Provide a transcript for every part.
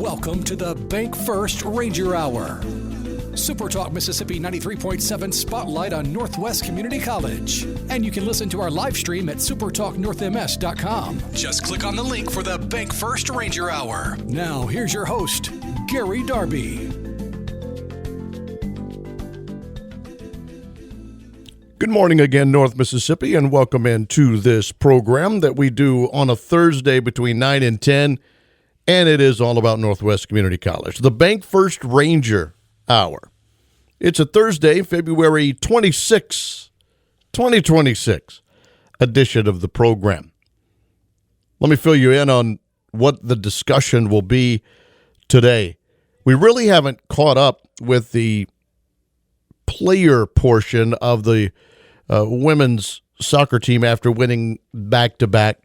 Welcome to the Bank First Ranger Hour. Super Talk Mississippi 93.7 Spotlight on Northwest Community College. And you can listen to our live stream at supertalknorthms.com. Just click on the link for the Bank First Ranger Hour. Now, here's your host, Gary Darby. Good morning again, North Mississippi, and welcome into this program that we do on a Thursday between 9 and 10, and it is all about Northwest Community College, the Bank First Ranger Hour. It's a Thursday, February 26, 2026 edition of the program. Let me fill you in on what the discussion will be today. We really haven't caught up with the player portion of the women's soccer team after winning back-to-back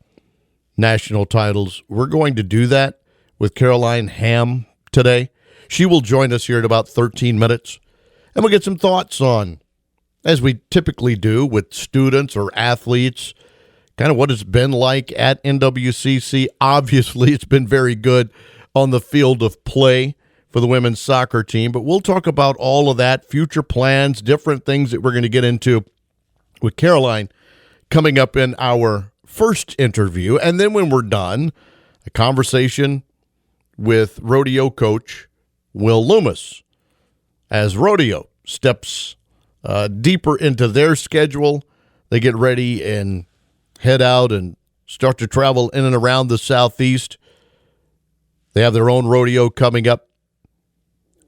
national titles. We're going to do that with Caroline Hamm today. She will join us here in about 13 minutes, and we'll get some thoughts on, as we typically do with students or athletes, kind of what it's been like at NWCC. Obviously, it's been very good on the field of play for the women's soccer team, but we'll talk about all of that, future plans, different things that we're going to get into with Caroline coming up in our first interview. And then when we're done, a conversation with rodeo coach Will Lummis as rodeo steps deeper into their schedule. They get ready and head out and start to travel in and around the Southeast. They have their own rodeo coming up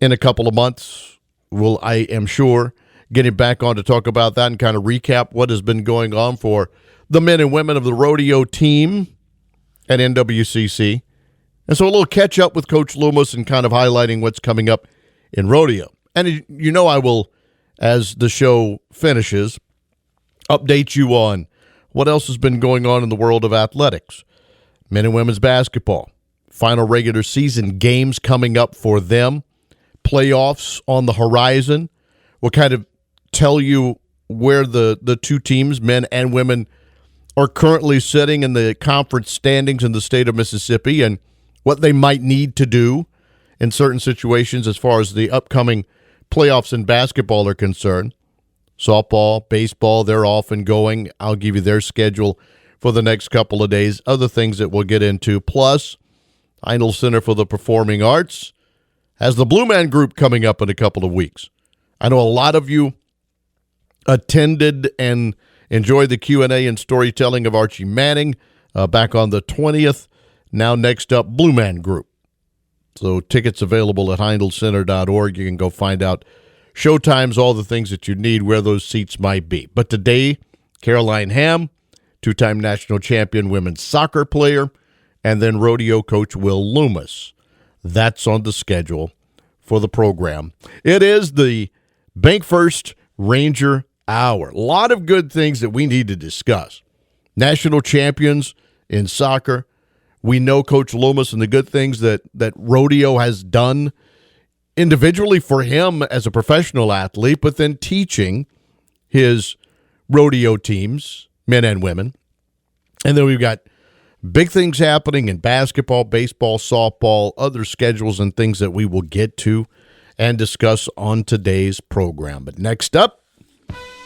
in a couple of months. I am sure, getting back on to talk about that and kind of recap what has been going on for the men and women of the rodeo team at NWCC. And so a little catch up with Coach Lummis and kind of highlighting what's coming up in rodeo. And you know I will, as the show finishes, update you on what else has been going on in the world of athletics. Men and women's basketball, final regular season games coming up for them, playoffs on the horizon. We'll kind of tell you where the two teams, men and women, are currently sitting in the conference standings in the state of Mississippi and what they might need to do in certain situations as far as the upcoming playoffs in basketball are concerned. Softball, baseball, they're off and going. I'll give you their schedule for the next couple of days. Other things that we'll get into. Plus, Heindel Center for the Performing Arts has the Blue Man Group coming up in a couple of weeks. I know a lot of you attended and enjoyed the Q&A and storytelling of Archie Manning back on the 20th. Now next up, Blue Man Group. So tickets available at HeindelCenter.org. You can go find out showtimes, all the things that you need, where those seats might be. But today, Caroline Hamm, two-time national champion women's soccer player, and then rodeo coach Will Lummis. That's on the schedule for the program. It is the Bank First Ranger Hour. A lot of good things that we need to discuss. National champions in soccer. We know Coach Lummis and the good things that rodeo has done individually for him as a professional athlete, but then teaching his rodeo teams, men and women. And then we've got big things happening in basketball, baseball, softball, other schedules and things that we will get to and discuss on today's program. But next up,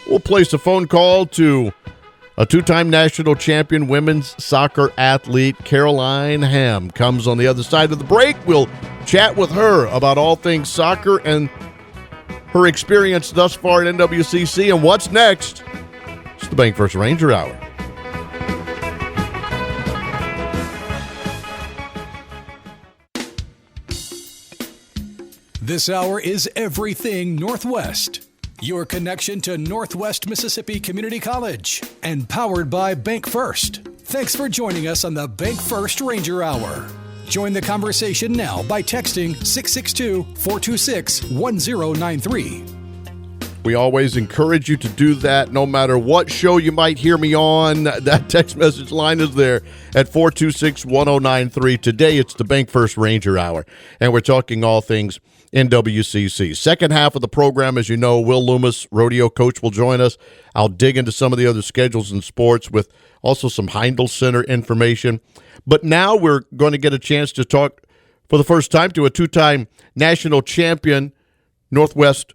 we'll place a phone call to a two-time national champion women's soccer athlete, Caroline Hamm, comes on the other side of the break. We'll chat with her about all things soccer and her experience thus far at NWCC and what's next. It's the Bank First Ranger Hour. This hour is everything Northwest. Your connection to Northwest Mississippi Community College and powered by Bank First. Thanks for joining us on the Bank First Ranger Hour. Join the conversation now by texting 662-426-1093. We always encourage you to do that no matter what show you might hear me on. That text message line is there at 426-1093. Today it's the Bank First Ranger Hour, and we're talking all things NWCC. Second half of the program, as you know, Will Lummis, rodeo coach, will join us. I'll dig into some of the other schedules in sports with also some Heindel Center information. But now we're going to get a chance to talk for the first time to a two-time national champion Northwest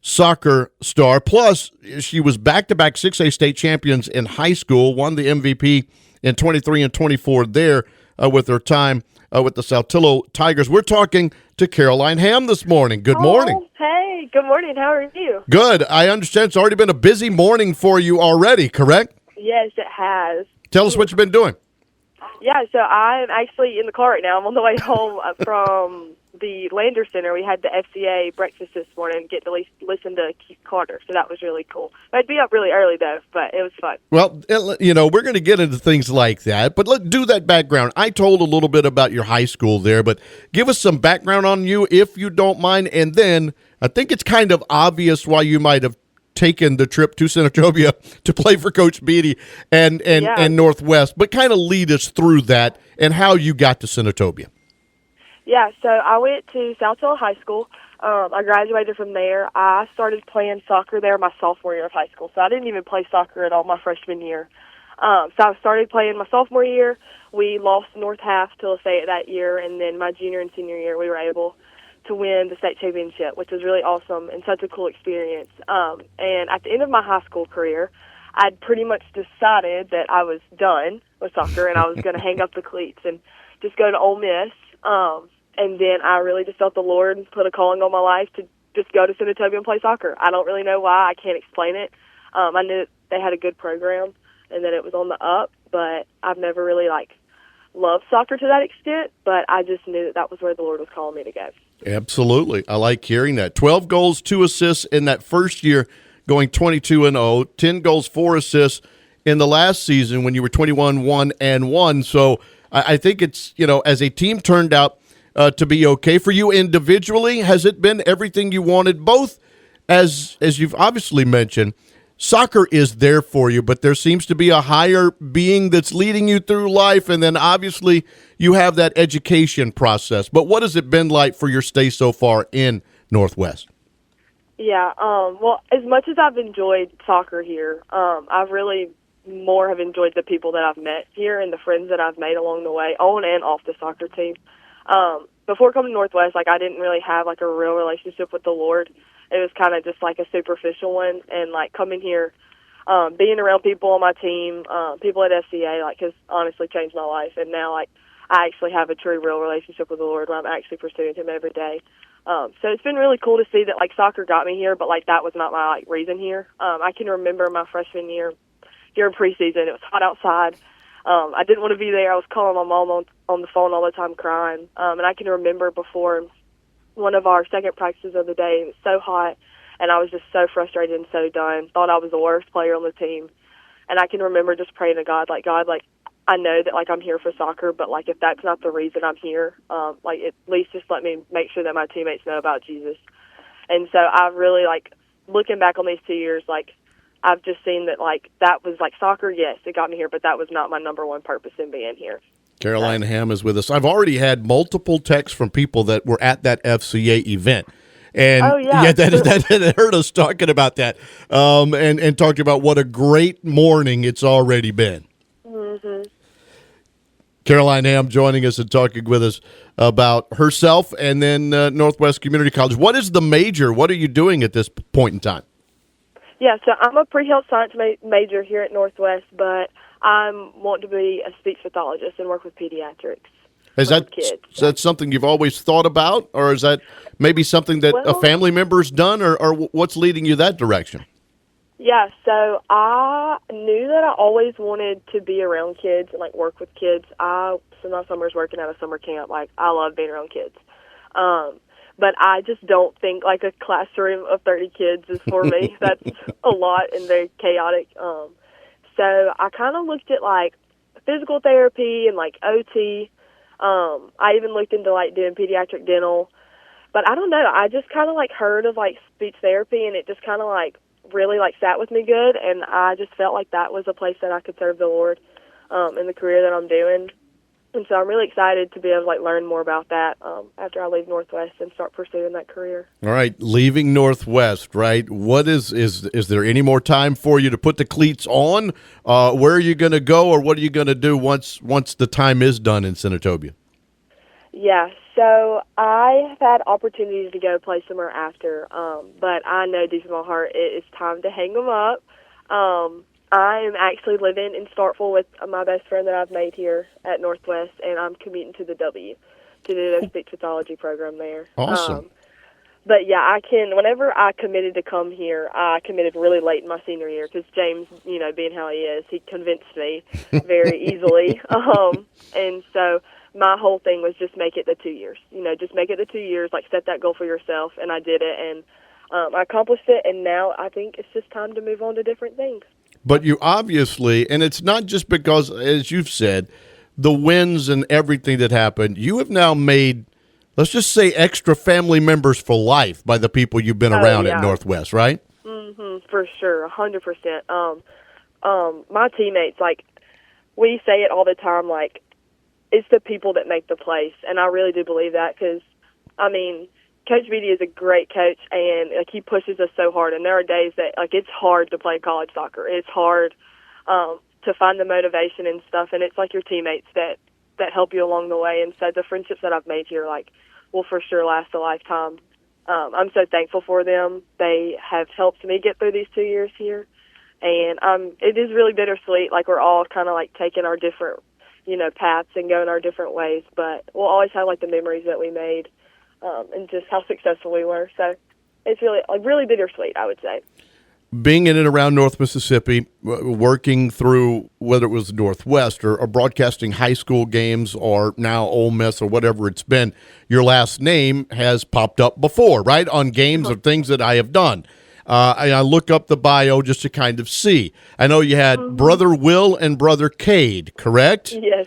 soccer star. Plus, she was back-to-back 6A state champions in high school, won the MVP in 23 and 24 there with her time with the Saltillo Tigers. We're talking to Caroline Hamm this morning. Good morning. Hey, good morning. How are you? Good. I understand it's already been a busy morning for you already, correct? Yes, it has. Tell us what you've been doing. Yeah, so I'm actually in the car right now. I'm on the way home from the Lander Center. We had the FCA breakfast this morning, get to listen to Keith Carter, so that was really cool. I'd be up really early, though, but it was fun. Well, we're going to get into things like that, but let's do that background. I told a little bit about your high school there, but give us some background on you, if you don't mind, and then I think it's kind of obvious why you might have taken the trip to Senatobia to play for Coach Beatty and Northwest, but kind of lead us through that and how you got to Senatobia. Yeah, so I went to Saltillo High School. I graduated from there. I started playing soccer there my sophomore year of high school, so I didn't even play soccer at all my freshman year. So I started playing my sophomore year. We lost North Half to Lafayette that year, and then my junior and senior year we were able to win the state championship, which was really awesome and such a cool experience. And at the end of my high school career, I'd pretty much decided that I was done with soccer and I was going to hang up the cleats and just go to Ole Miss. And then I really just felt the Lord put a calling on my life to just go to Senatobia and play soccer. I don't really know why. I can't explain it. I knew that they had a good program and that it was on the up, but I've never really loved soccer to that extent, but I just knew that that was where the Lord was calling me to go. Absolutely. I like hearing that. 12 goals, 2 assists in that first year, going 22-0, 10 goals, 4 assists in the last season when you were 21-1-1. So I think it's, as a team turned out to be okay for you individually. Has it been everything you wanted? Both, as you've obviously mentioned, soccer is there for you, but there seems to be a higher being that's leading you through life, and then obviously you have that education process. But what has it been like for your stay so far in Northwest? Yeah, well, as much as I've enjoyed soccer here, I've really more have enjoyed the people that I've met here and the friends that I've made along the way, on and off the soccer team. Before coming to Northwest, I didn't really have a real relationship with the Lord. It was kind of just a superficial one, and coming here, being around people on my team, people at FCA, has honestly changed my life. And now, I actually have a true, real relationship with the Lord where I'm actually pursuing Him every day. So it's been really cool to see that soccer got me here, but that was not my reason here. I can remember my freshman year during preseason. It was hot outside. I didn't want to be there. I was calling my mom on the phone all the time crying. And I can remember before one of our second practices of the day, it was so hot, and I was just so frustrated and so done. Thought I was the worst player on the team. And I can remember just praying to God, God, I know that I'm here for soccer, but if that's not the reason I'm here, at least just let me make sure that my teammates know about Jesus. And so I really looking back on these 2 years, I've just seen that that was soccer. Yes, it got me here, but that was not my number one purpose in being here. Caroline Hamm is with us. I've already had multiple texts from people that were at that FCA event. And that heard us talking about that, and talking about what a great morning it's already been. Mm-hmm. Caroline Hamm joining us and talking with us about herself and then Northwest Community College. What is the major? What are you doing at this point in time? Yeah, so I'm a pre-health science major here at Northwest, but I want to be a speech pathologist and work with pediatrics. Is that something you've always thought about, or is that maybe something that a family member's done, or what's leading you that direction? Yeah, so I knew that I always wanted to be around kids and work with kids. I spent my summers working at a summer camp. I love being around kids. But I just don't think a classroom of 30 kids is for me. That's a lot and very chaotic. So I kind of looked at physical therapy and OT. I even looked into doing pediatric dental. But I don't know. I just kind of heard of speech therapy, and it just kind of really sat with me good. And I just felt that was a place that I could serve the Lord in the career that I'm doing. And so I'm really excited to be able to learn more about that after I leave Northwest and start pursuing that career. All right, leaving Northwest, right? What is there any more time for you to put the cleats on? Where are you going to go, or what are you going to do once the time is done in Senatobia? Yeah, so I have had opportunities to go play somewhere after, but I know deep in my heart it is time to hang them up. I am actually living in Starkville with my best friend that I've made here at Northwest, and I'm commuting to the W to do the speech pathology program there. Awesome. But yeah, whenever I committed to come here, I committed really late in my senior year because James, being how he is, he convinced me very easily. And so my whole thing was just make it the 2 years. Just make it the 2 years, like set that goal for yourself, and I did it, and I accomplished it, and now I think it's just time to move on to different things. But you obviously, and it's not just because, as you've said, the wins and everything that happened, you have now made, let's just say, extra family members for life by the people you've been around at Northwest, right? Mm-hmm, for sure, 100%. My teammates, like, we say it all the time, like, it's the people that make the place, and I really do believe that because, Coach Beatty is a great coach, and he pushes us so hard. And there are days that it's hard to play college soccer. It's hard to find the motivation and stuff, and it's your teammates that help you along the way. And so the friendships that I've made here will for sure last a lifetime. I'm so thankful for them. They have helped me get through these 2 years here, and it is really bittersweet. We're all kind of taking our different paths and going our different ways, but we'll always have the memories that we made. And just how successful we were. So it's really, really bittersweet, I would say. Being in and around North Mississippi, working through whether it was Northwest or broadcasting high school games or now Ole Miss or whatever it's been, your last name has popped up before, right, on games or things that I have done. I look up the bio just to kind of see. I know you had Brother Will and Brother Cade, correct? Yes.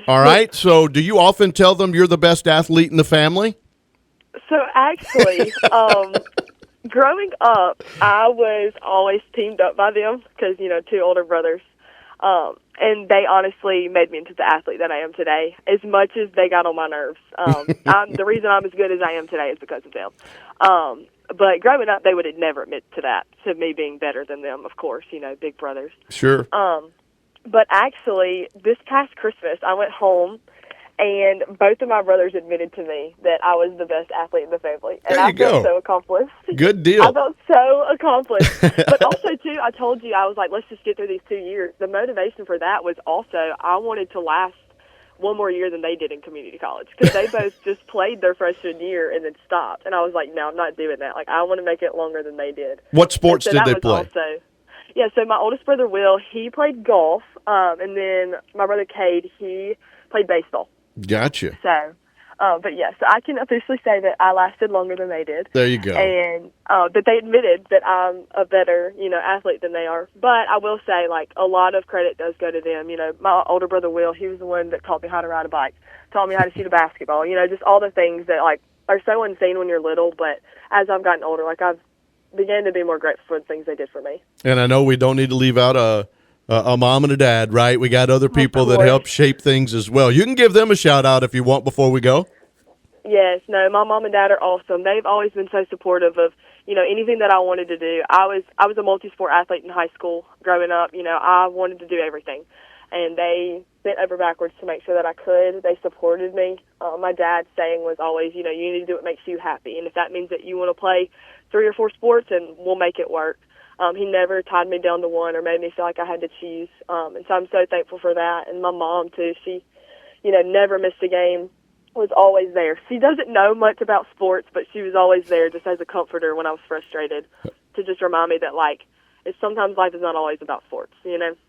All right. So do you often tell them you're the best athlete in the family? So actually, growing up, I was always teamed up by them because, two older brothers. And they honestly made me into the athlete that I am today, as much as they got on my nerves. The reason I'm as good as I am today is because of them. But growing up, they would never admit to me being better than them, of course, big brothers. Sure. But actually, this past Christmas, I went home, and both of my brothers admitted to me that I was the best athlete in the family. And I felt so accomplished. Good deal. I felt so accomplished. But also, too, I told you, I was like, let's just get through these 2 years. The motivation for that was also I wanted to last one more year than they did in community college because they both just played their freshman year and then stopped. And I was like, no, I'm not doing that. I want to make it longer than they did. What sports did they play? So my oldest brother, Will, he played golf. And then my brother, Cade, he played baseball. Gotcha. So, so I can officially say that I lasted longer than they did. There you go. And that they admitted that I'm a better, athlete than they are. But I will say, a lot of credit does go to them. My older brother, Will, he was the one that taught me how to ride a bike, taught me how to shoot a basketball, just all the things that, are so unseen when you're little. But as I've gotten older, I've began to be more grateful for the things they did for me. And I know we don't need to leave out a mom and a dad, right? We got other people that help shape things as well. You can give them a shout out if you want before we go. Yes, no, my mom and dad are awesome. They've always been so supportive of, anything that I wanted to do. I was a multi-sport athlete in high school growing up. I wanted to do everything. And they bent over backwards to make sure that I could. They supported me. My dad's saying was always, you need to do what makes you happy. And if that means that you want to play 3 or 4 sports, and we'll make it work. He never tied me down to one or made me feel like I had to choose. And so I'm so thankful for that. And my mom, too, she, never missed a game, was always there. She doesn't know much about sports, but she was always there just as a comforter when I was frustrated to just remind me that, sometimes life is not always about sports,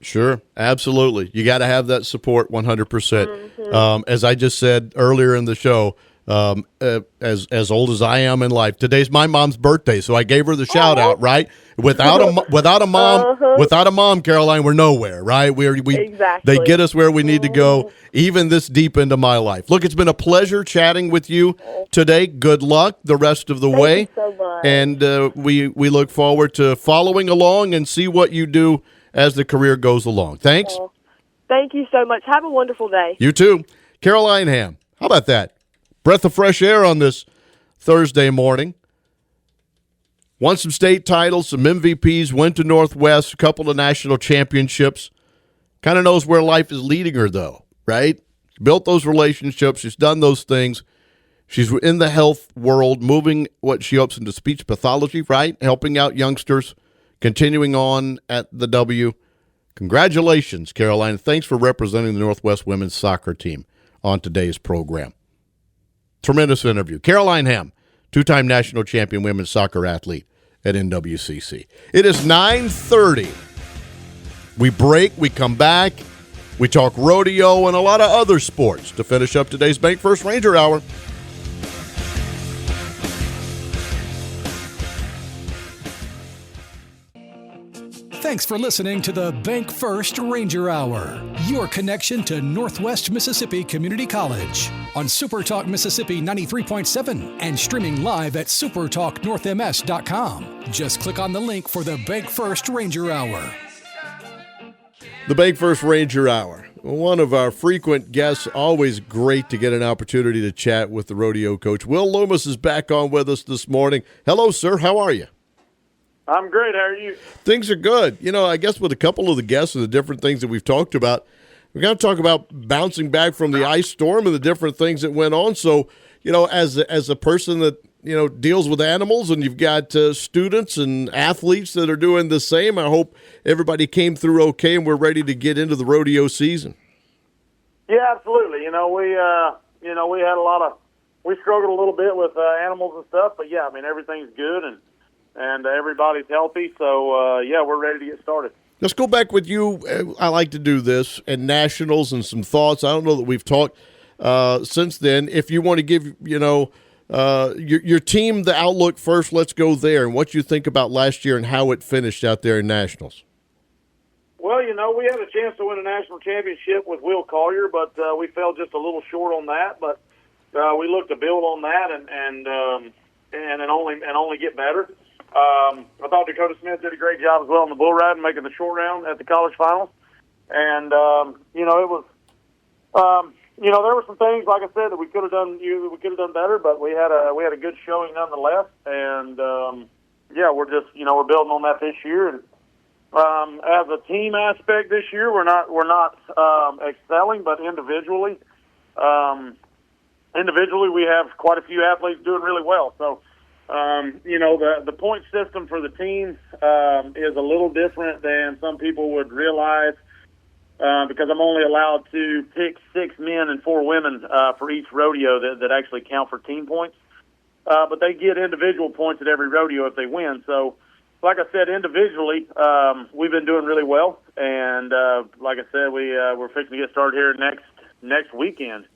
Sure, absolutely. You got to have that support 100%. As I just said earlier in the show, as old as I am in life, today's my mom's birthday, so I gave her the shout out. Right, without a mom, Caroline, we're nowhere. Right, we exactly. They get us where we need to go, even this deep into my life. Look, it's been a pleasure chatting with you today. Good luck the rest of the way. Thank you so much. And we look forward to following along and see what you do as the career goes along. Thanks. Thank you so much. Have a wonderful day. You too, Caroline Hamm. How about that? Breath of fresh air on this Thursday morning. Won some state titles, some MVPs, went to Northwest, a couple of national championships. Kind of knows where life is leading her, though, right? built those relationships. She's done those things. She's in the health world, moving what she hopes into speech pathology, right? Helping out youngsters, continuing on at the W. Congratulations, Caroline. Thanks for representing the Northwest women's soccer team on today's program. Tremendous interview. Caroline Hamm, two-time national champion women's soccer athlete at NWCC. It is 9:30. We break, we come back, we talk rodeo and a lot of other sports to finish up today's Bank First Ranger Hour. Thanks for listening to the Bank First Ranger Hour, your connection to Northwest Mississippi Community College on Super Talk Mississippi 93.7 and streaming live at supertalknorthms.com. Just click on the link for the Bank First Ranger Hour. The Bank First Ranger Hour. One of our frequent guests, always great to get an opportunity to chat with the rodeo coach. Will Lummis is back on with us this morning. Hello, sir. How are you? I'm great. How are you? Things are good. You know, I guess with a couple of the guests and the different things that we've talked about, we're going to talk about bouncing back from the ice storm and the different things that went on. So, you know, as a person that, you know, deals with animals and you've got students and athletes that are doing the same, I hope everybody came through okay and we're ready to get into the rodeo season. Yeah, absolutely. We had we struggled a little bit with animals and stuff, but yeah, I mean, everything's good and everybody's healthy. So, yeah, we're ready to get started. Let's go back with you. I like to do this, and nationals and some thoughts. I don't know that we've talked since then. If you want to give, your team the outlook first, let's go there, and what you think about last year and how it finished out there in nationals. Well, we had a chance to win a national championship with Will Collier, but we fell just a little short on that. But we look to build on that and only get better. I thought Dakota Smith did a great job as well in the bull riding, making the short round at the college finals. And, it was, there were some things, like I said, that we could have done better, but we had a good showing nonetheless. And, we're just, we're building on that this year. And, as a team aspect this year, we're not excelling, but individually, we have quite a few athletes doing really well. So, the point system for the team is a little different than some people would realize because I'm only allowed to pick 6 men and 4 women for each rodeo that actually count for team points. But they get individual points at every rodeo if they win. So, like I said, individually, we've been doing really well. And like I said, we're fixing to get started here next weekend.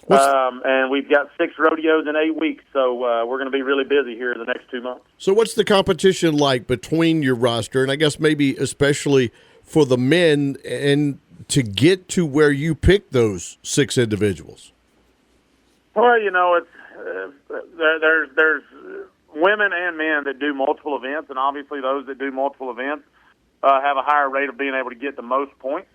And we've got 6 rodeos in 8 weeks, so we're going to be really busy here in the next 2 months. So what's the competition like between your roster, and I guess maybe especially for the men, and to get to where you pick those 6 individuals? Well, it's there's women and men that do multiple events, and obviously those that do multiple events have a higher rate of being able to get the most points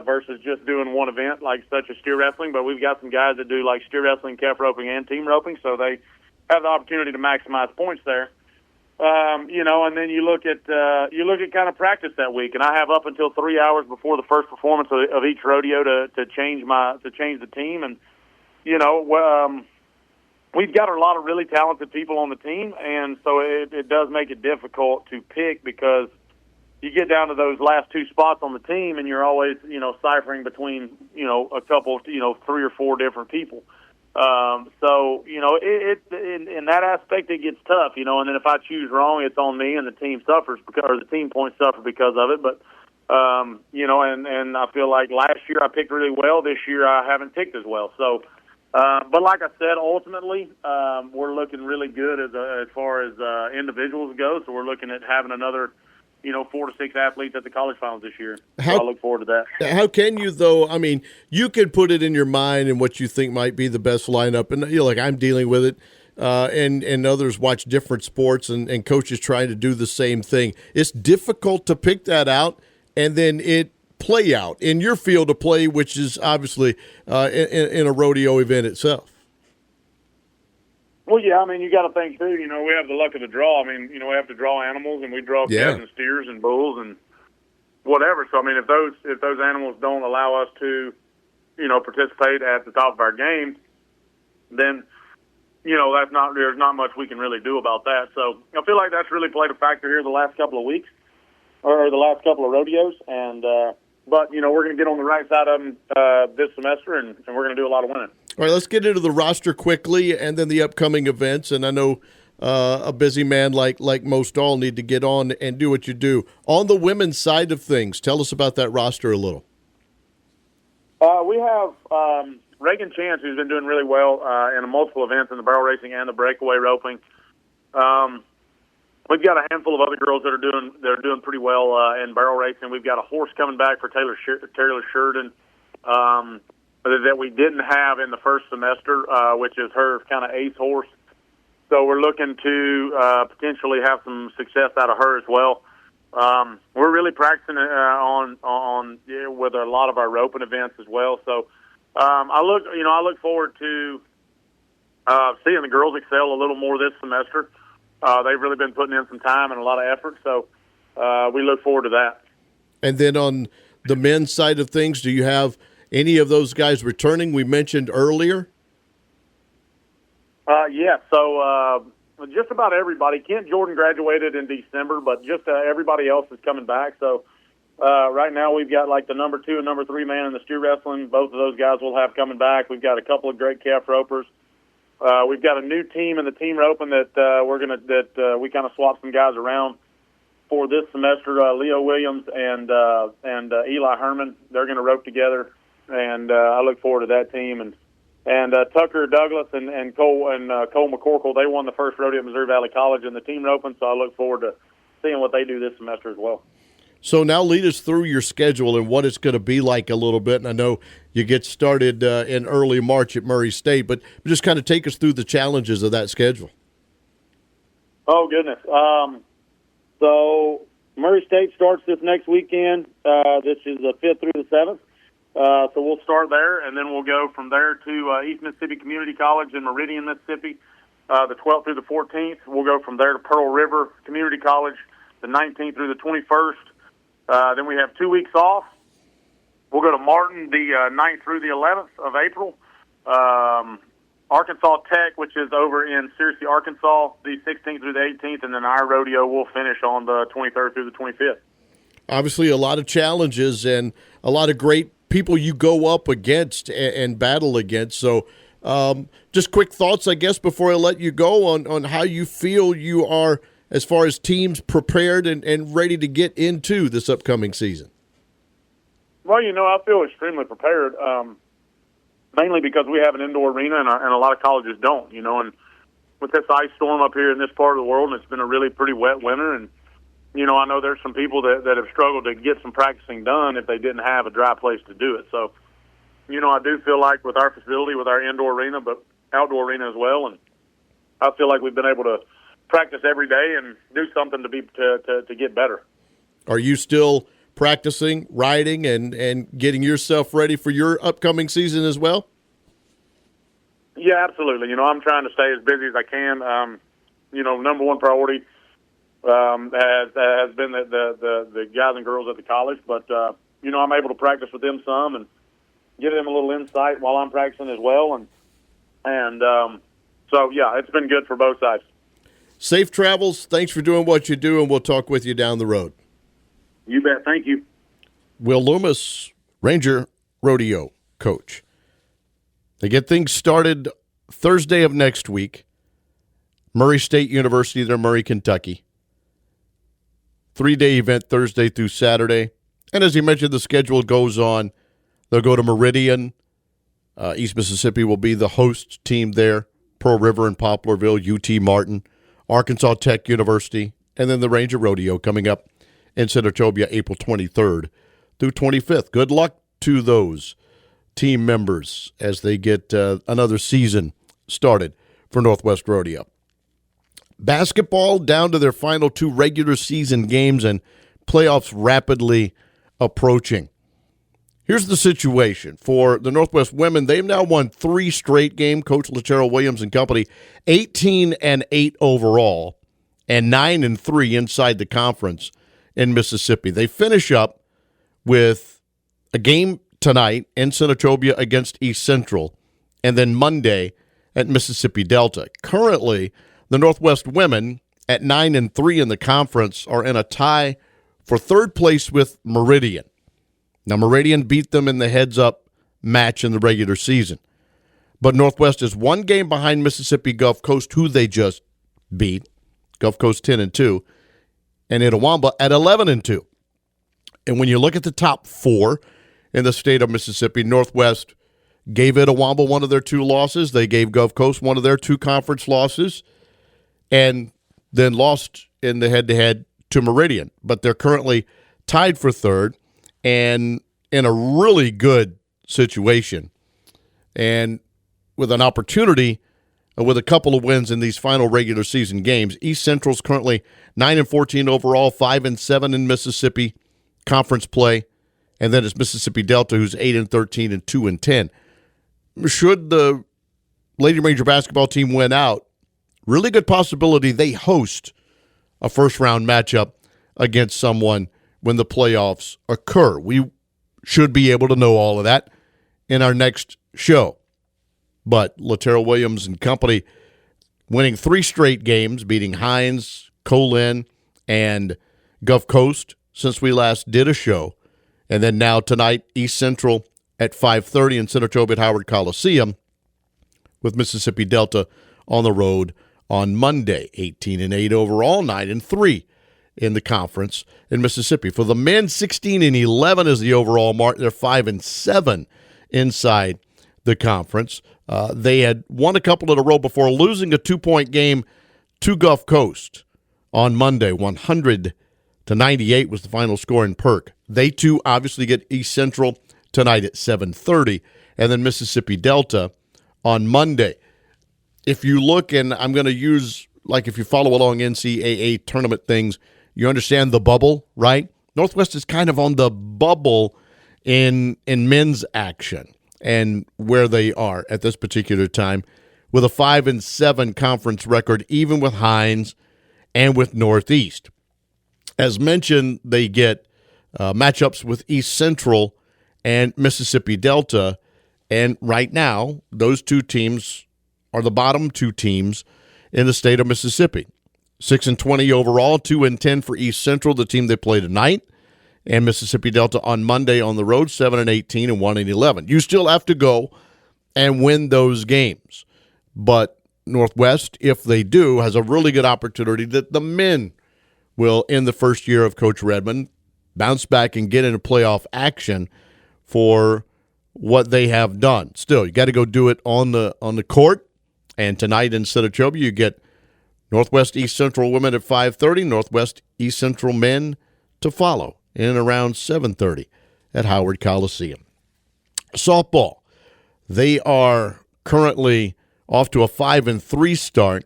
versus just doing one event like such as steer wrestling. But we've got some guys that do like steer wrestling, calf roping, and team roping, so they have the opportunity to maximize points there. And then you look at kind of practice that week, and I have up until 3 hours before the first performance of each rodeo to change the team. And we've got a lot of really talented people on the team, and so it does make it difficult to pick because you get down to those last 2 spots on the team, and you're always, ciphering between, a couple, 3 or 4 different people. So, in that aspect, it gets tough, and then if I choose wrong, it's on me, and the team suffers or the team points suffer because of it. But, and I feel like last year I picked really well. This year I haven't picked as well. So, but like I said, ultimately, we're looking really good as far as individuals go. So we're looking at having another 4 to 6 athletes at the college finals this year. So I look forward to that. How can you, though? I mean, you can put it in your mind and what you think might be the best lineup. And, like I'm dealing with it, and others watch different sports and coaches trying to do the same thing. It's difficult to pick that out and then it play out in your field of play, which is obviously in a rodeo event itself. Well, yeah, I mean, you got to think, too, we have the luck of the draw. I mean, we have to draw animals, and we draw calves and steers and bulls and whatever. So, I mean, if those animals don't allow us to, participate at the top of our game, then there's not much we can really do about that. So I feel like that's really played a factor here the last couple of weeks or the last couple of rodeos, and but we're going to get on the right side of them this semester, and we're going to do a lot of winning. All right, let's get into the roster quickly and then the upcoming events. And I know a busy man like most all need to get on and do what you do. On the women's side of things, tell us about that roster a little. We have Reagan Chance, who's been doing really well in multiple events in the barrel racing and the breakaway roping. We've got a handful of other girls that are doing pretty well in barrel racing. We've got a horse coming back for Taylor Sheridan that we didn't have in the first semester, which is her kind of ace horse. So we're looking to potentially have some success out of her as well. We're really practicing with a lot of our roping events as well. So I look forward to seeing the girls excel a little more this semester. They've really been putting in some time and a lot of effort, so we look forward to that. And then on the men's side of things, do you have any of those guys returning we mentioned earlier? Yeah, so just about everybody. Kent Jordan graduated in December, but just everybody else is coming back. So right now we've got like the number 2 and number 3 man in the steer wrestling. Both of those guys will have coming back. We've got a couple of great calf ropers. We've got a new team in the team roping that we kind of swapped some guys around for this semester. Leo Williams and Eli Herman, they're going to rope together, and I look forward to that team. And Tucker Douglas and Cole McCorkle, they won the first rodeo at Missouri Valley College in the team roping, so I look forward to seeing what they do this semester as well. So now lead us through your schedule and what it's going to be like a little bit. And I know you get started in early March at Murray State, but just kind of take us through the challenges of that schedule. Oh, goodness. So Murray State starts this next weekend. This is the 5th through the 7th. So we'll start there, and then we'll go from there to East Mississippi Community College in Meridian, Mississippi, the 12th through the 14th. We'll go from there to Pearl River Community College, the 19th through the 21st. Then we have 2 weeks off. We'll go to Martin the 9th through the 11th of April. Arkansas Tech, which is over in Searcy, Arkansas, the 16th through the 18th, and then our rodeo will finish on the 23rd through the 25th. Obviously a lot of challenges and a lot of great people you go up against and battle against. So just quick thoughts, I guess, before I let you go on how you feel you are as far as teams prepared and ready to get into this upcoming season. Well, I feel extremely prepared, mainly because we have an indoor arena and a lot of colleges don't, and with this ice storm up here in this part of the world, and it's been a really pretty wet winter, and, I know there's some people that have struggled to get some practicing done if they didn't have a dry place to do it. So, I do feel like with our facility, with our indoor arena, but outdoor arena as well, and I feel like we've been able to practice every day and do something to get better. Are you still practicing, riding, and getting yourself ready for your upcoming season as well? Yeah, absolutely. I'm trying to stay as busy as I can. Number one priority has been the guys and girls at the college, but I'm able to practice with them some and give them a little insight while I'm practicing as well, and so yeah, it's been good for both sides. Safe travels. Thanks for doing what you do, and we'll talk with you down the road. You bet. Thank you. Will Lummis, Ranger Rodeo coach. They get things started Thursday of next week. Murray State University, they're Murray, Kentucky. 3-day event Thursday through Saturday. And as he mentioned, the schedule goes on. They'll go to Meridian. East Mississippi will be the host team there. Pearl River and Poplarville, UT Martin. Arkansas Tech University, and then the Ranger Rodeo coming up in Senatobia April 23rd through 25th. Good luck to those team members as they get another season started for Northwest Rodeo. Basketball down to their final 2 regular season games and playoffs rapidly approaching. Here's the situation for the Northwest women. They've now won 3 straight games. Coach Lachero Williams and company, 18-8 overall, and 9-3 inside the conference in Mississippi. They finish up with a game tonight in Senatobia against East Central, and then Monday at Mississippi Delta. Currently, the Northwest women at 9-3 in the conference are in a tie for third place with Meridian. Now, Meridian beat them in the heads-up match in the regular season. But Northwest is one game behind Mississippi Gulf Coast, who they just beat. Gulf Coast 10-2, and Itawamba at 11-2. And when you look at the top four in the state of Mississippi, Northwest gave Itawamba one of their two losses. They gave Gulf Coast one of their two conference losses, and then lost in the head-to-head to Meridian. But they're currently tied for third and in a really good situation, and with an opportunity with a couple of wins in these final regular season games. East Central's currently 9-14 overall, 5-7 in Mississippi conference play, and then it's Mississippi Delta, who's 8-13 and 2-10. Should the Lady Ranger basketball team win out, really good possibility they host a first-round matchup against someone when the playoffs occur. We should be able to know all of that in our next show. But Laterra Williams and company winning 3 straight games, beating Hines, Colin, and Gulf Coast since we last did a show. And then now tonight, East Central at 5:30 in Senatobia at Howard Coliseum, with Mississippi Delta on the road on Monday. 18-8 overall, 9-3 in the conference in Mississippi. For the men, 16-11 is the overall mark. They're 5-7 inside the conference. They had won a couple in a row before losing a 2-point game to Gulf Coast on Monday. 100-98 was the final score in Perk. They too obviously get East Central tonight at 7:30, and then Mississippi Delta on Monday. If you look, and I'm going to use, like if you follow along NCAA tournament things, you understand the bubble, right? Northwest is kind of on the bubble in men's action and where they are at this particular time, with a 5-7 conference record, even with Hines and with Northeast. As mentioned, they get matchups with East Central and Mississippi Delta, and right now, those two teams are the bottom two teams in the state of Mississippi. 6-20 overall, 2-10 for East Central, the team they play tonight, and Mississippi Delta on Monday on the road, 7-18 and 1-11. You still have to go and win those games. But Northwest, if they do, has a really good opportunity that the men will, in the first year of Coach Redmond, bounce back and get into playoff action for what they have done. Still, you got to go do it on the court. And tonight in Senatobia, you get Northwest East Central women at 5:30, Northwest East Central men to follow in around 7:30 at Howard Coliseum. Softball, they are currently off to a 5-3 start.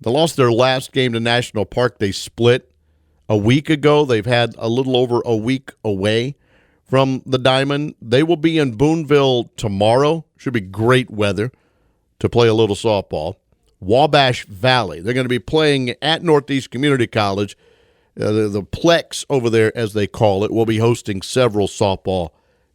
They lost their last game to National Park. They split a week ago. They've had a little over a week away from the Diamond. They will be in Boonville tomorrow. Should be great weather to play a little softball. Wabash Valley, they're going to be playing at Northeast Community College. The Plex over there, as they call it, will be hosting several softball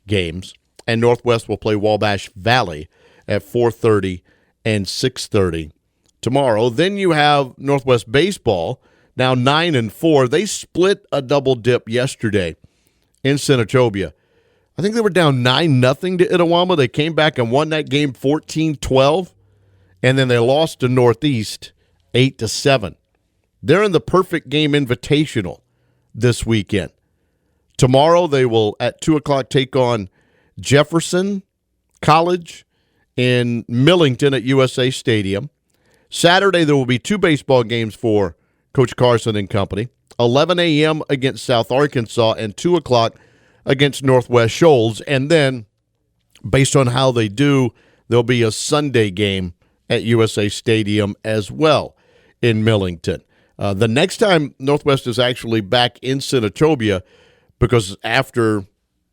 games. And Northwest will play Wabash Valley at 4:30 and 6:30 tomorrow. Then you have Northwest Baseball, now 9-4. They split a double dip yesterday in Senatobia. I think they were down 9-0 to Itawamba. They came back and won that game 14-12, and then they lost to Northeast 8-7. They're in the Perfect Game Invitational this weekend. Tomorrow they will, at 2 o'clock, take on Jefferson College in Millington at USA Stadium. Saturday there will be 2 baseball games for Coach Carson and company. 11 a.m. against South Arkansas and 2 o'clock against Northwest Shoals. And then, based on how they do, there'll be a Sunday game at USA Stadium as well in Millington. The next time Northwest is actually back in Senatobia, because after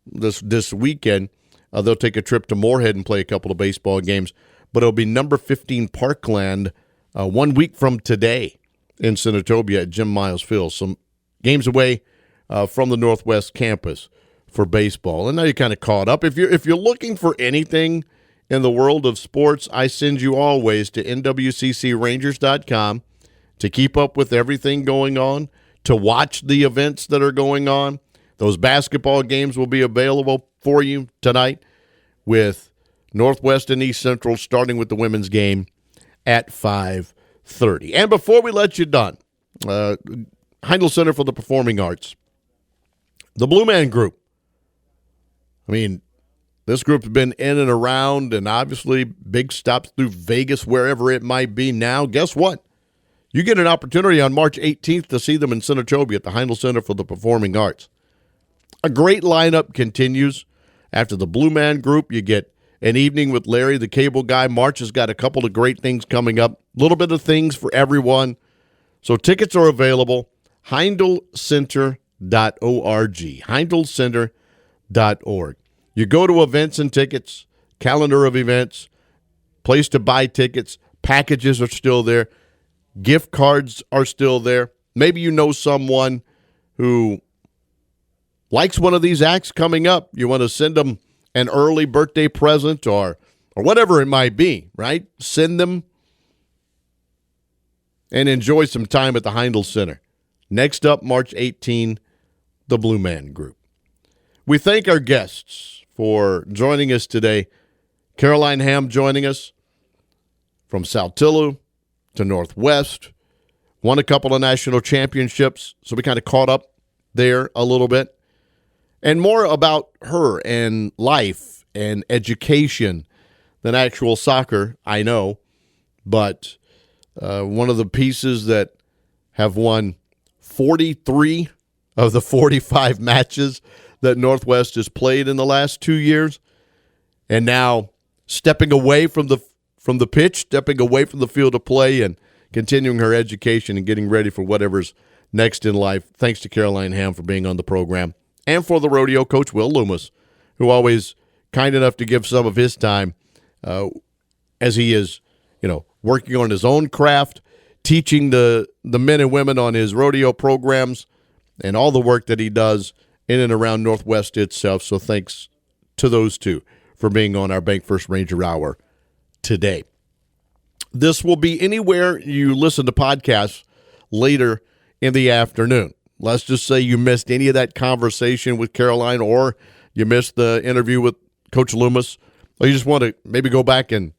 this weekend, they'll take a trip to Moorhead and play a couple of baseball games. But it'll be number 15 Parkland 1 week from today in Senatobia at Jim Miles Field. Some games away from the Northwest campus for baseball. And now you're kind of caught up. If you're looking for anything in the world of sports, I send you always to NWCCRangers.com to keep up with everything going on, to watch the events that are going on. Those basketball games will be available for you tonight with Northwest and East Central, starting with the women's game at 5:30. And before we let you done, Heindel Center for the Performing Arts, the Blue Man Group. I mean, this group's been in and around, and obviously big stops through Vegas, wherever it might be now. Guess what? You get an opportunity on March 18th to see them in Senatobia at the Heindel Center for the Performing Arts. A great lineup continues. After the Blue Man Group, you get an evening with Larry, the cable guy. March has got a couple of great things coming up. A little bit of things for everyone. So tickets are available. HeindelCenter.org. HeindelCenter.org. You go to events and tickets, calendar of events, place to buy tickets. Packages are still there. Gift cards are still there. Maybe you know someone who likes one of these acts coming up. You want to send them an early birthday present or whatever it might be, right? Send them and enjoy some time at the Heindel Center. Next up, March 18, the Blue Man Group. We thank our guests for joining us today. Caroline Hamm joining us from Saltillo to Northwest. Won a couple of national championships, so we kind of caught up there a little bit. And more about her and life and education than actual soccer, I know. But one of the pieces that have won 43 of the 45 matches that Northwest has played in the last 2 years, and now stepping away from the pitch, stepping away from the field of play, and continuing her education and getting ready for whatever's next in life. Thanks to Caroline Hamm for being on the program, and for the rodeo coach, Will Lummis, who always kind enough to give some of his time as he is, working on his own craft, teaching the men and women on his rodeo programs, and all the work that he does in and around Northwest itself. So thanks to those two for being on our Bank First Ranger Hour today. This will be anywhere you listen to podcasts later in the afternoon. Let's just say you missed any of that conversation with Caroline, or you missed the interview with Coach Lummis, or you just want to maybe go back and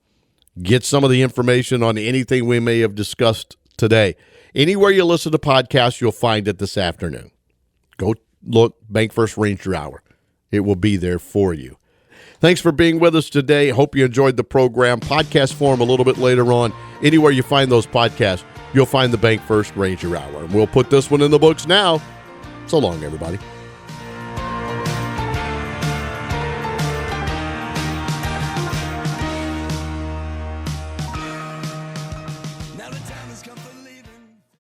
get some of the information on anything we may have discussed today. Anywhere you listen to podcasts, you'll find it this afternoon. Go look, Bank First Ranger Hour. It will be there for you. Thanks for being with us today. Hope you enjoyed the program. Podcast form a little bit later on. Anywhere you find those podcasts, you'll find the Bank First Ranger Hour. And we'll put this one in the books now. So long, everybody.